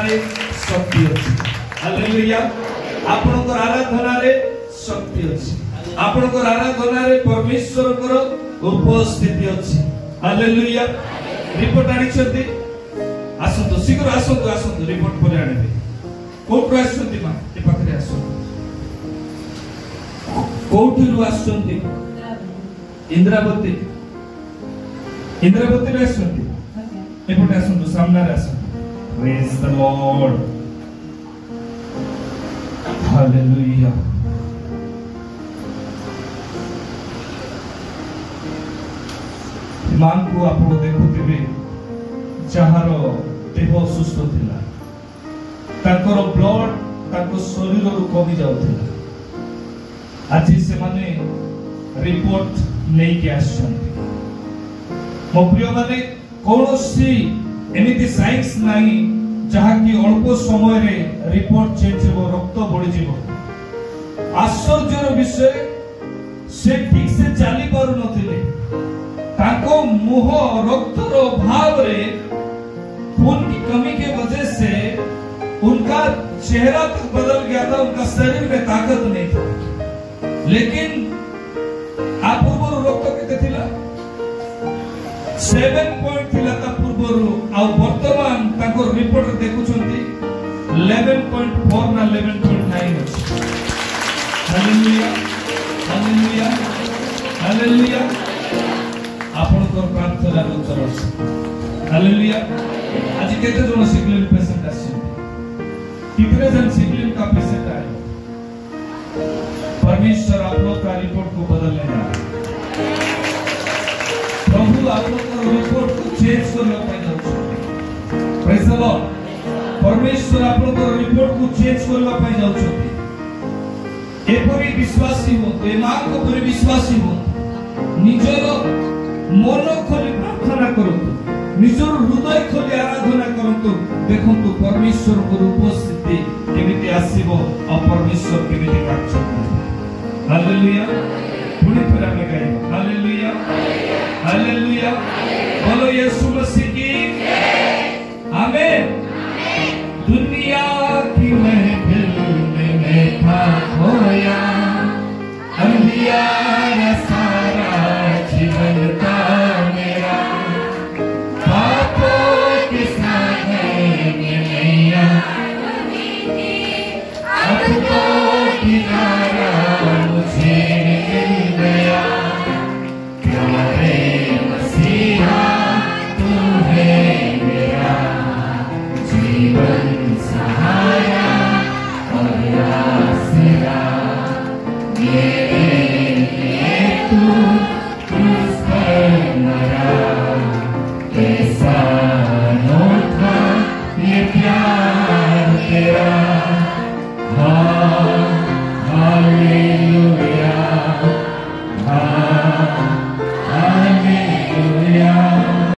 रे शक्ति अछि हालेलुया आपनकर आराधना रे शक्ति अछि आपनकर आराधना रे परमेश्वर को उपस्थिति अछि हालेलुया रिपोर्ट आनी छथि आसंतो शीघ्र आसंतो आसंतो रिपोर्ट पर आनिबे कोठु आसंती मा ए पाखरे आसंतो कोठुरु आसंती इंद्रावती रे आसंती एपटे आसंतो सामने रे आसंतो प्रेज द लॉर्ड हालेलुया मां को आप देखुथिबे जहार देह सुस्थ थिला ताकर ब्लड ताको शरीर रु कमी जाउथिला आज से माने रिपोर्ट नै के आछंती मो प्रिय माने कोनोसी एमिति साइंस नाही जहा कि अल्प समय रे रिपोर्ट चेंज हो रक्त बढ़ी जीवो आश्चर्यर विषय से ठीक से चली पारु नथिले ताको मुह रक्तर भाव रे खून की कमी के वजह से उनका चेहरा तो बदल गया था उनका शरीर में ताकत नहीं था लेकिन आप पूर्व रक्त केते थिला 7 पॉइंट थिला ता पूर्व आ वर्तमान ताको रिपोर्ट देखुछंती 11.4 ना 11.9 अछि हालेलुया हालेलुया हालेलुया आपनकर प्रार्थना उत्तर अछि हालेलुया आज केते जन सिकलिन पेशेंट आछन कितने जन सिकलिन का पेशेंट आए परमेश्वर आप लोग का रिपोर्ट को बदलने जा प्रभु आप लोग का रिपोर्ट को चेंज करने पे जाउछथि प्रेज द लॉर्ड परमेश्वर आप लोग का रिपोर्ट को चेंज करने पे जाउछथि एपरि विश्वासी हो ए मां को परि विश्वासी हो निजर मन खोली प्रार्थना करंतु निजर हृदय खोली आराधना करंतु देखंतु परमेश्वर को उपस्थिति केमिति आसीबो आ परमेश्वर केमिति कार्य करबो हालेलुया पुणी फिर आमे गाइबो हालेलुया हालेलुया बोलो यीशु मसीह की आमेन।